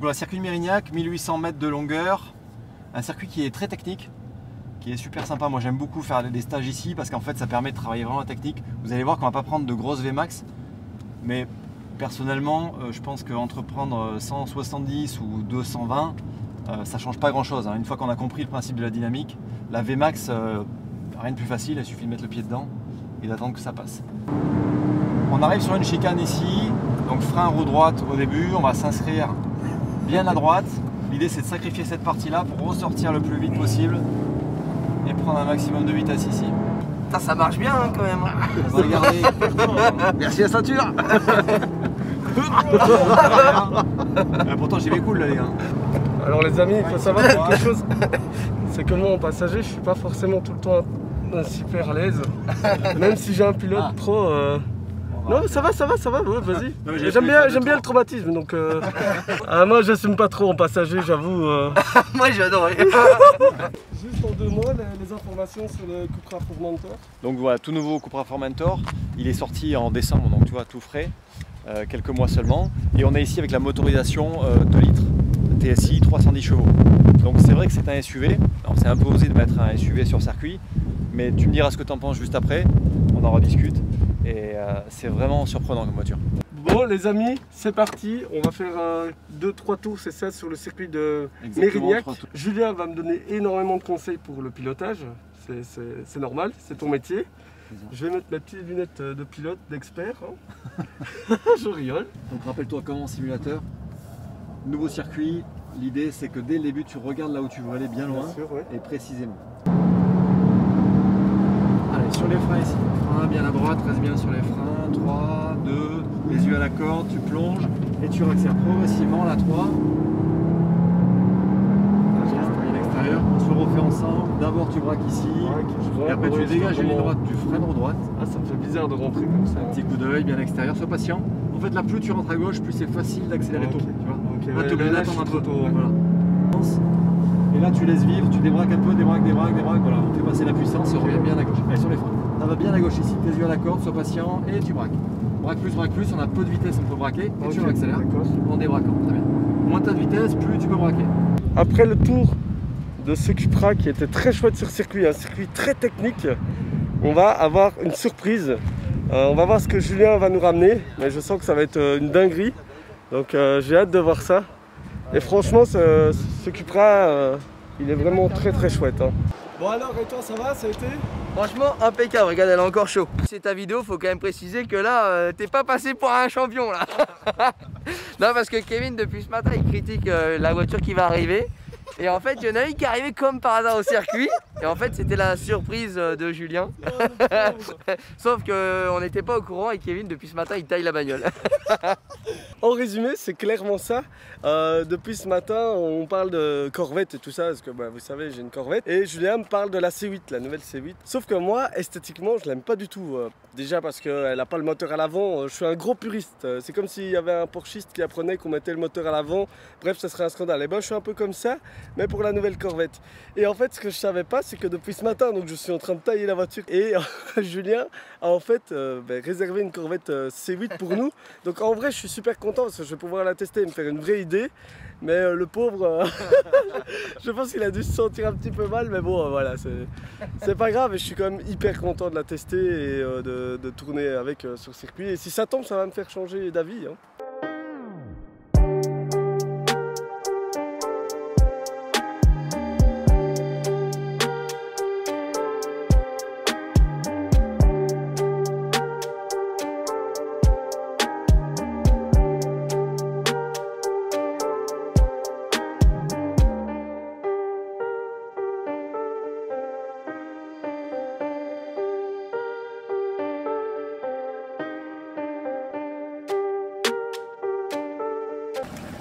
Donc le circuit de Mérignac, 1800 mètres de longueur, un circuit qui est très technique, qui est super sympa. Moi j'aime beaucoup faire des stages ici parce qu'en fait ça permet de travailler vraiment la technique. Vous allez voir qu'on va pas prendre de grosses VMAX, mais personnellement je pense qu'entre prendre 170 ou 220, ça change pas grand chose. Une fois qu'on a compris le principe de la dynamique, la VMAX, rien de plus facile, il suffit de mettre le pied dedans et d'attendre que ça passe. On arrive sur une chicane ici, donc frein roue droite au début, on va s'inscrire bien à droite. L'idée c'est de sacrifier cette partie-là pour ressortir le plus vite possible et prendre un maximum de vitesse ici. Putain, ça marche bien hein, quand même. On va regarder. Merci la ceinture. Pourtant j'y vais cool là les gars. Alors les amis, il faut savoir quelque chose, c'est que moi en passager, je suis pas forcément tout le temps super à l'aise. Même si j'ai un pilote pro. Non mais ça va, ouais, vas-y. J'aime bien le traumatisme, donc moi j'assume pas trop en passager, j'avoue. Moi j'adore. Juste en 2 mots, les informations sur le Cupra Formentor. Donc voilà, tout nouveau Cupra Formentor, il est sorti en décembre, donc tu vois, tout frais, quelques mois seulement. Et on est ici avec la motorisation 2 litres, TSI 310 chevaux. Donc c'est vrai que c'est un SUV, alors c'est un peu osé de mettre un SUV sur circuit, mais tu me diras ce que tu en penses juste après, on en rediscute. Et c'est vraiment surprenant comme voiture. Bon les amis, c'est parti, on va faire 2-3 tours, c'est ça, sur le circuit de Mérignac. Julien va me donner énormément de conseils pour le pilotage, c'est normal, c'est ton métier. Je vais mettre mes petites lunettes de pilote, d'expert. Hein. Je rigole. Donc rappelle-toi comme en simulateur, nouveau circuit, l'idée c'est que dès le début tu regardes là où tu veux aller bien loin, sûr, ouais. et précisément. Allez, sur les freins ici, frein bien à droite, reste bien sur les freins, 3, 2, les yeux à la corde, tu plonges et tu accélères progressivement la 3. L'extérieur, on se le refait ensemble, d'abord tu braques ici, et après tu dégages la ligne droite, tu freines en droite. Ah, ça me fait bizarre de rentrer comme ça. Un petit coup d'œil bien extérieur, sois patient. En fait là plus tu rentres à gauche, plus c'est facile d'accélérer tôt, tu vois. Là tu obligé d'attendre un peu tôt. Voilà. Et là tu laisses vivre, tu débraques un peu, débraques, voilà, on fait passer la puissance et on revient bien à gauche. Allez, sur les freins. Ça va bien à gauche ici, tes yeux à la corde, sois patient et tu braques. Braque plus, on a peu de vitesse, on peut braquer et tu accélères en débraquant, très bien. Moins t'as de vitesse, plus tu peux braquer. Après le tour de ce Cupra qui était très chouette sur circuit, un circuit très technique, on va avoir une surprise. On va voir ce que Julien va nous ramener, mais je sens que ça va être une dinguerie. Donc j'ai hâte de voir ça. Et franchement, ce Cupra, il est vraiment très chouette. Hein. Bon alors, et toi, ça va? Ça a été? Franchement, impeccable, regarde, elle est encore chaud. C'est ta vidéo, faut quand même préciser que là, t'es pas passé pour un champion là. Non, parce que Kevin, depuis ce matin, il critique la voiture qui va arriver. Et en fait, il y en a une qui est arrivée comme par hasard au circuit. Et en fait, c'était la surprise de Julien. Sauf qu'on n'était pas au courant et Kevin, depuis ce matin, il taille la bagnole. En résumé, c'est clairement ça. Depuis ce matin, on parle de Corvette et tout ça, parce que bah, vous savez, j'ai une Corvette. Et Julien me parle de la C8, la nouvelle C8. Sauf que moi, esthétiquement, je l'aime pas du tout. Déjà parce qu'elle n'a pas le moteur à l'avant. Je suis un gros puriste. C'est comme s'il y avait un Porschiste qui apprenait qu'on mettait le moteur à l'avant. Bref, ce serait un scandale. Et ben, je suis un peu comme ça, mais pour la nouvelle Corvette. Et en fait, ce que je savais pas, c'est que depuis ce matin, donc je suis en train de tailler la voiture. Et Julien a en fait réservé une Corvette C8 pour nous. Donc en vrai, je suis super content parce que je vais pouvoir la tester et me faire une vraie idée. Mais le pauvre, je pense qu'il a dû se sentir un petit peu mal. Mais bon, voilà, c'est pas grave. Et je suis quand même hyper content de la tester et de tourner avec sur circuit. Et si ça tombe, ça va me faire changer d'avis. Hein.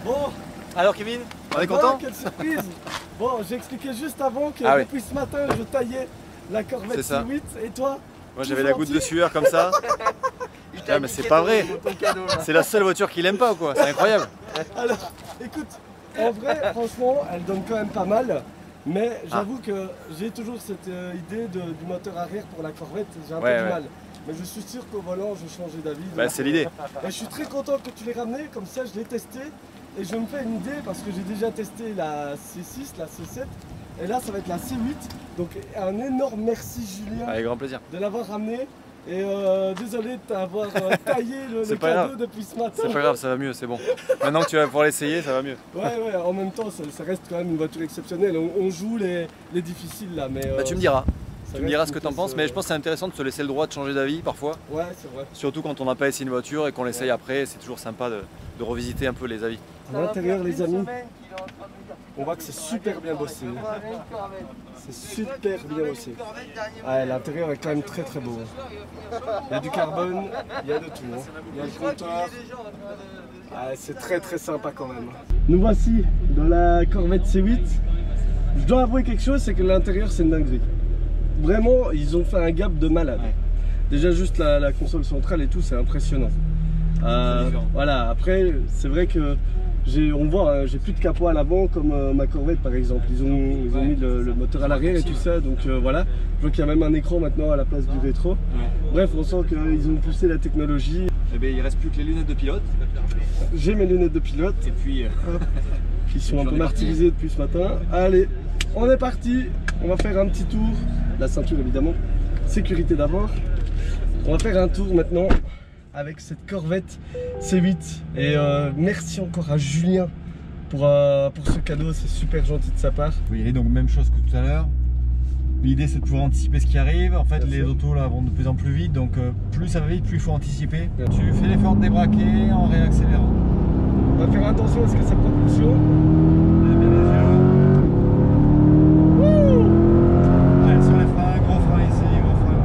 Bon, alors Kevin, on est content? Quelle surprise! Bon, j'ai expliqué juste avant que depuis ce matin, je taillais la Corvette C8 et toi? Moi j'avais la goutte de sueur comme ça. Ah, mais c'est pas vrai! C'est la seule voiture qu'il aime pas quoi, c'est incroyable! Alors, écoute, en vrai, franchement, elle donne quand même pas mal. Mais j'avoue que j'ai toujours cette idée du moteur arrière pour la Corvette, j'ai un peu de mal. Mais je suis sûr qu'au volant, je vais changer d'avis. Bah, c'est l'idée. Je suis très content que tu l'aies ramené, comme ça je l'ai testé. et je me fais une idée parce que j'ai déjà testé la C6, la C7 et là ça va être la C8. Donc un énorme merci Julien Avec grand plaisir. de l'avoir ramené et désolé de t'avoir taillé le C'est pas cadeau grave. depuis ce matin. C'est pas grave, ça va mieux, c'est bon. Maintenant que tu vas pouvoir l'essayer, ça va mieux. Ouais, en même temps ça reste quand même une voiture exceptionnelle. On joue les difficiles là mais... Bah, tu me diras. ça Tu me reste diras ce une que t'en pièce, penses, mais je pense que c'est intéressant de se laisser le droit de changer d'avis parfois. Ouais c'est vrai. Surtout quand on n'a pas essayé une voiture et qu'on l'essaye après, c'est toujours sympa de revisiter un peu les avis. À l'intérieur les amis, on voit que c'est super bien bossé. C'est super bien bossé. Ah, l'intérieur est quand même très très beau. Il y a du carbone, il y a de tout. Hein. Il y a le compteur. Ah, c'est très très sympa quand même. Nous voici dans la Corvette C8. Je dois avouer quelque chose, c'est que l'intérieur c'est une dinguerie. Vraiment, ils ont fait un gap de malade. Déjà juste la console centrale et tout, c'est impressionnant. Voilà, après c'est vrai que on voit, hein, j'ai plus de capot à l'avant comme ma Corvette par exemple. Ils ont mis le moteur à l'arrière et tout ça, donc voilà. Je vois qu'il y a même un écran maintenant à la place du rétro. Bref, on sent qu'ils ont poussé la technologie. Eh bien, il reste plus que les lunettes de pilote. J'ai mes lunettes de pilote. Et puis, qui sont un peu martyrisées depuis ce matin. Allez, on est parti. On va faire un petit tour. La ceinture évidemment. Sécurité d'abord. On va faire un tour maintenant avec cette Corvette C8 et merci encore à Julien pour ce cadeau, c'est super gentil de sa part. vous voyez donc même chose que tout à l'heure. L'idée c'est de pouvoir anticiper ce qui arrive. En fait, Bien les sûr. autos là vont de plus en plus vite, donc plus ça va vite, plus il faut anticiper. Tu fais l'effort de débraquer en réaccélérant. On va faire attention à ce que sa propulsion. Lève bien les yeux. Allez, sur les freins, gros frein ici, gros frein.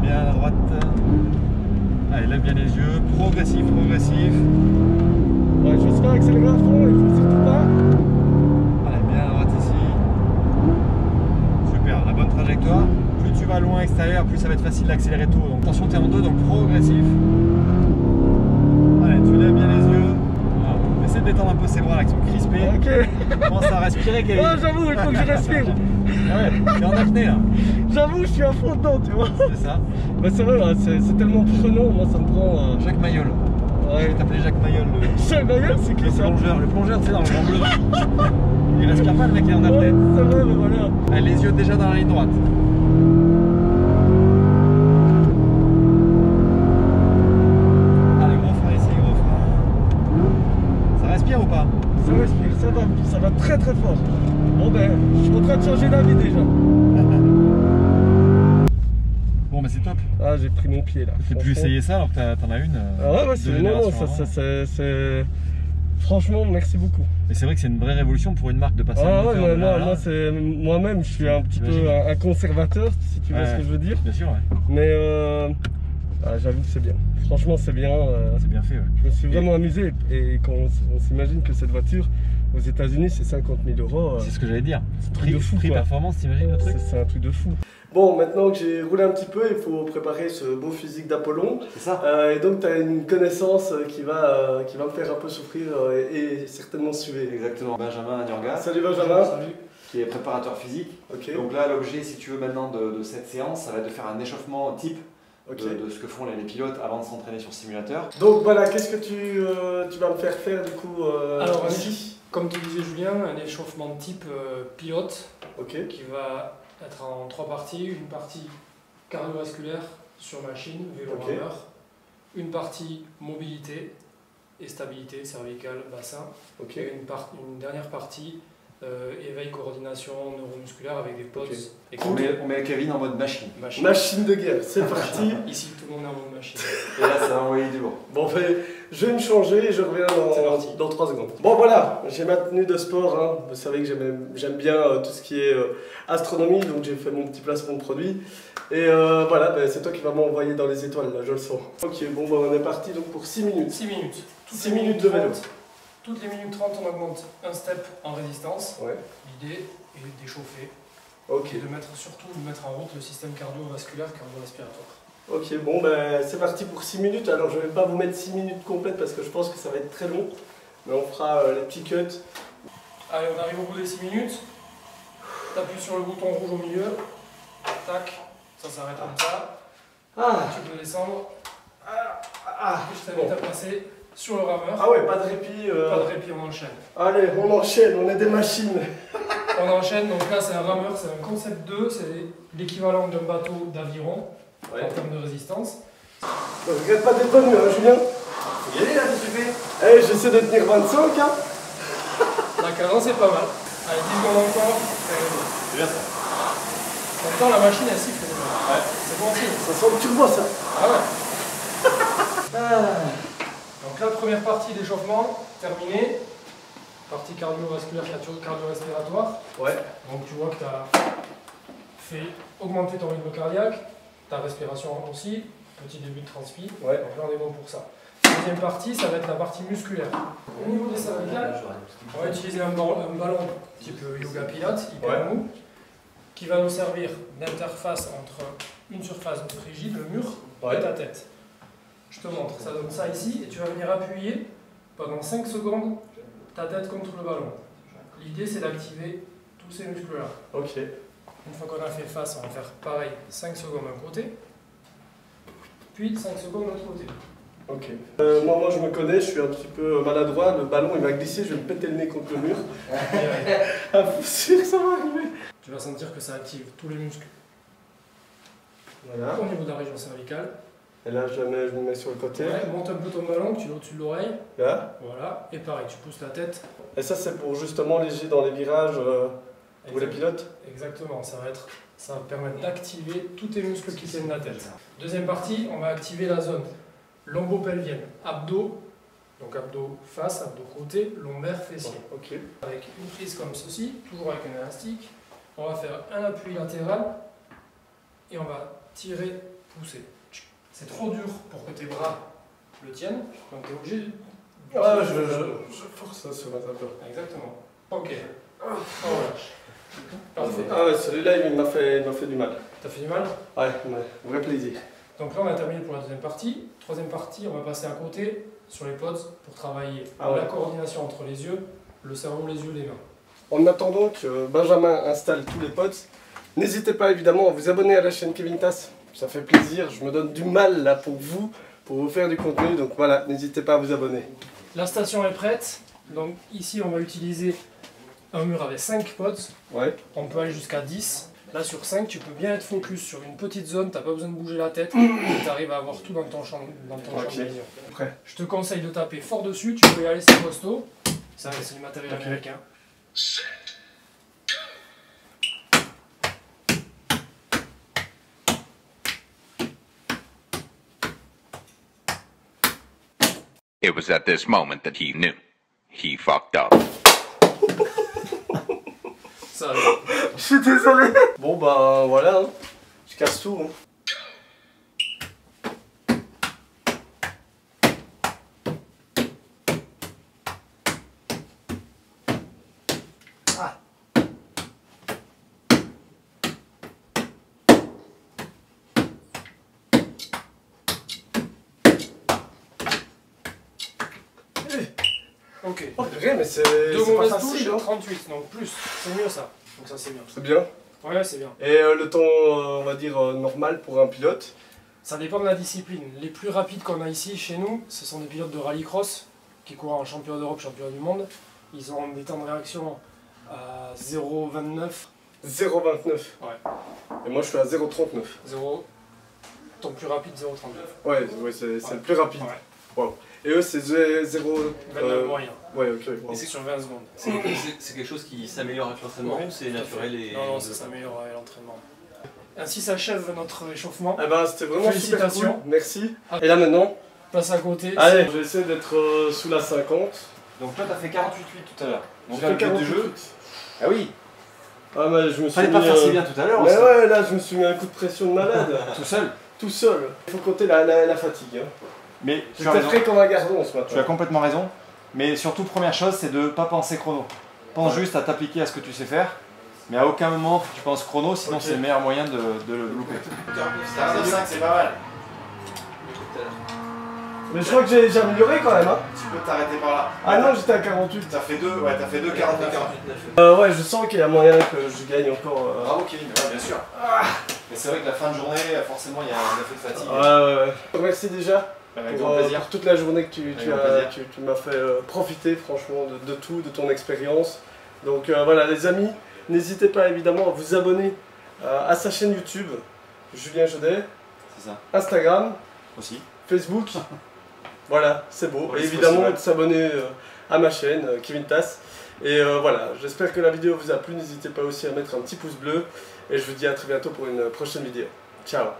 Bien à droite. Allez, lève bien les yeux, progressif. Ouais, je vais pas accélérer à fond, il faut surtout pas. Allez, bien à droite ici. Super, la bonne trajectoire. Plus tu vas loin extérieur, plus ça va être facile d'accélérer tôt. Donc attention, t'es en deux, donc progressif. Allez, tu lèves bien les yeux. Voilà. Essaie de détendre un peu ses bras là qui sont crispés. Ok. Commence à respirer, Kevin. Oh, j'avoue, il faut que je respire. Ah ouais, t'es en apnée là. J'avoue, je suis à fond dedans, tu vois. C'est ça. Mais c'est vrai, hein, c'est tellement prenant, moi ça me prend. Jacques Mayol. Je Ouais. vais t'appeler Jacques Mayol. Seul d'ailleurs, c'est qui ça? Le plongeur, tu sais, dans le grand bleu. Il respire pas, le mec, il est en apnée. Ouais, c'est vrai, mais voilà. Allez, les yeux déjà dans la ligne droite. Allez, gros frein ici, gros frein. Ça respire ou pas? Ça respire, ça va très très fort. Bon ben, je suis en train de changer d'avis déjà. Bon, bah c'est top. Ah, j'ai pris mon pied là. Tu peux plus Franchement. essayer ça alors que t'en as une. Ah ouais, de c'est non, génération avant. c'est. Franchement, merci beaucoup. Mais c'est vrai que c'est une vraie révolution pour une marque de passer Ah le ouais, moteur de là à là. moi, c'est moi-même, je suis un petit peu T'imagines un conservateur, si tu vois ce que je veux dire. Bien sûr, ouais. Mais j'avoue que c'est bien. Franchement, c'est bien. C'est bien fait, ouais. Je me suis vraiment amusé. Et quand on s'imagine que cette voiture, aux États-Unis, c'est 50 000 €. C'est ce que j'allais dire. C'est un truc de fou, Prix quoi. performance, t'imagines le truc? C'est un truc de fou. Bon, maintenant que j'ai roulé un petit peu, il faut préparer ce beau physique d'Apollon. C'est ça. Et donc, tu as une connaissance qui va me faire un peu souffrir et certainement suer. Exactement. Benjamin Niorga. Salut Benjamin. Salut. Qui est préparateur physique. Ok. Donc là, l'objet, si tu veux, maintenant de cette séance, ça va être de faire un échauffement type Ok. de ce que font les pilotes avant de s'entraîner sur simulateur. Donc voilà, qu'est-ce que tu vas me faire faire du coup Alors, ici? comme tu disais Julien, un échauffement de type pilote Ok. qui va être en 3 parties. Une partie cardiovasculaire sur machine, vélo Ok. rameur. Une partie mobilité et stabilité cervicale, bassin. Ok. Et une dernière partie éveil, coordination neuromusculaire avec des poses. Et On met Kevin en mode machine. machine. Machine de guerre, c'est parti. Ici, tout le monde est en mode machine. Et là, ça va envoyer du lourd. Bon, je vais me changer et je reviens C'est parti. dans 3 secondes. Bon, voilà, j'ai ma tenue de sport. Hein. Vous savez que j'aime bien tout ce qui est astronomie, donc j'ai fait mon petit placement de produit. Et voilà, ben, c'est toi qui vas m'envoyer dans les étoiles, là, je le sens. Ok, bon, ben, on est parti donc pour 6 minutes. 6 minutes. 6 minutes de vélo. Toutes les minutes 30, on augmente un step en résistance. Ouais, L'idée est d'échauffer ok. et de mettre en route le système cardio-vasculaire, cardio-respiratoire. Ok, bon, ben, c'est parti pour 6 minutes. Alors, je vais pas vous mettre 6 minutes complètes parce que je pense que ça va être très long. Mais on fera les petits cuts. Allez, on arrive au bout des 6 minutes. T'appuies sur le bouton rouge au milieu. Tac, ça s'arrête comme ça. Ah, Tu peux descendre. ah, Je t'invite bon. à passer sur le rameur. Ah ouais, pas de répit. Pas de répit, on enchaîne. Allez, on enchaîne, on est des machines. On enchaîne, donc là c'est un rameur, c'est un concept 2, c'est l'équivalent d'un bateau d'aviron en termes de résistance. Ne regrette pas d'être venu, hein, Julien. Faut y aller là, qu'est-ce que tu fais? Eh, j'essaie de tenir 25, hein. La cadence est pas mal. Allez, 10 secondes encore. C'est bien ça. En même temps, la machine elle siffle. Ouais. C'est bon signe. Ça sent le turbo, ça. Ah ouais. Donc là, première partie d'échauffement terminée. Partie cardio-vasculaire, cardio-respiratoire. Ouais. Donc tu vois que tu as fait augmenter ton rythme cardiaque, ta respiration aussi, petit début de transpi. Ouais. Donc là, on est bon pour ça. Deuxième partie, ça va être la partie musculaire. Au niveau des cervicales, on va utiliser un ballon type yoga pilates, hyper mou, qui va nous servir d'interface entre une surface rigide, le mur, et ta tête. Je te montre, ça donne ça ici, et tu vas venir appuyer pendant 5 secondes ta tête contre le ballon. L'idée c'est d'activer tous ces muscles-là. Ok. Une fois qu'on a fait face, on va faire pareil, 5 secondes d'un côté, puis 5 secondes de l'autre côté. Ok. Moi, je me connais, je suis un petit peu maladroit, le ballon il va glisser, je vais me péter le nez contre le mur. Ah, sûr que ça va arriver. Tu vas sentir que ça active tous les muscles Voilà. au niveau de la région cervicale. Et là, je me mets sur le côté. Ouais, monte un peu ton ballon, que tu l'as au-dessus de l'oreille. Là. Voilà, et pareil, tu pousses la tête. Et ça, c'est pour justement léger dans les virages pour les pilotes. Exactement, ça va permettre d'activer tous tes muscles qui tiennent la tête. Deuxième partie, on va activer la zone lombo-pelvienne, abdos, donc abdos face, abdos côté, lombaire, fessier. Ok. Avec une prise comme ceci, toujours avec un élastique, on va faire un appui latéral et on va tirer, pousser. C'est trop dur pour que tes bras le tiennent, donc tu es obligé de... Ah, je force ça sur un peu. Exactement. Ok. On relâche. Parfait. Ah ouais, celui-là, il m'a fait du mal. T'as fait du mal? Ouais, vrai plaisir. Donc là, on a terminé pour la deuxième partie. Troisième partie, on va passer à côté sur les pods pour travailler la coordination entre les yeux, le cerveau, les yeux, les mains. En attendant que Benjamin installe tous les pods, n'hésitez pas évidemment à vous abonner à la chaîne Kevin Tass. Ça fait plaisir, je me donne du mal là pour vous faire du contenu, donc voilà, n'hésitez pas à vous abonner. La station est prête. Donc ici, on va utiliser un mur avec 5 pods. Ouais. On peut aller jusqu'à 10. Là, sur 5, tu peux bien être focus sur une petite zone, t'as pas besoin de bouger la tête, et tu arrives à avoir tout dans ton champ de vision. Après. Je te conseille de taper fort dessus, tu peux y aller, c'est costaud. Ça, c'est du matériel américain. It was at this moment that he knew. He fucked up. Ça arrive. Je suis désolé. Bon bah voilà, hein. Je casse tout. Hein. Ok. Oh purée, mais c'est Deux pas mauvaises facile, touches, hein. 38, donc plus. C'est mieux ça. Donc ça c'est bien. C'est bien. Ouais, c'est bien. Et le temps, on va dire, normal pour un pilote? Ça dépend de la discipline. Les plus rapides qu'on a ici chez nous, ce sont des pilotes de rallycross qui courent en championnat d'Europe, championnat du monde. Ils ont des temps de réaction à 0,29. 0,29. Ouais. Et moi je suis à 0,39. 0. Ton plus rapide 0,39. Ouais, c'est le plus rapide. Ouais. Wow. Et eux c'est 0... 29 moyen. Ouais, ok. Wow. Et c'est sur 20 secondes. C'est quelque chose qui s'améliore avec l'entraînement ou c'est tout à naturel fait. et... Non, ça s'améliore avec l'entraînement. Ainsi s'achève notre échauffement. Eh ben c'était vraiment super cool. Félicitations. Merci. Et là maintenant, Passe à côté. allez, je vais essayer d'être sous la 50. Donc toi, t'as fait 48,8 tout à l'heure. Donc J'ai là, fait le but du jeu. 48. Ah oui. Ah mais je me suis Fallait mis, pas faire si bien tout à l'heure Mais aussi. ouais, là je me suis mis un coup de pression de malade. Tout seul. Tout seul. Il faut compter la fatigue. Hein. Mais tu as J'étais raison. frais comme un gardon ce matin. Tu as complètement raison. Mais surtout, première chose, c'est de ne pas penser chrono. Pense juste à t'appliquer à ce que tu sais faire. Mais à aucun moment tu penses chrono, sinon Ok. c'est le meilleur moyen de le louper. 45, c'est pas mal. Mais je crois que j'ai amélioré quand même. Hein. Tu peux t'arrêter par là. Ah non, j'étais à 48. T'as fait 2, ouais, t'as fait 2, 49. Ouais, je sens qu'il y a moyen que je gagne encore. Bravo Kevin, ouais, bien sûr. Mais c'est vrai que la fin de journée, forcément, il y a un effet de fatigue. Ouais. Merci déjà Avec grand plaisir. Pour toute la journée que tu m'as fait profiter franchement de tout, de ton expérience. Donc voilà les amis, n'hésitez pas évidemment à vous abonner à sa chaîne YouTube, Julien Jaudet, C'est ça. Instagram, Aussi. Facebook, voilà, c'est beau. Ouais, Et c'est évidemment possible. de s'abonner à ma chaîne, Kevin Tass. Et voilà, j'espère que la vidéo vous a plu, n'hésitez pas aussi à mettre un petit pouce bleu. Et je vous dis à très bientôt pour une prochaine vidéo. Ciao.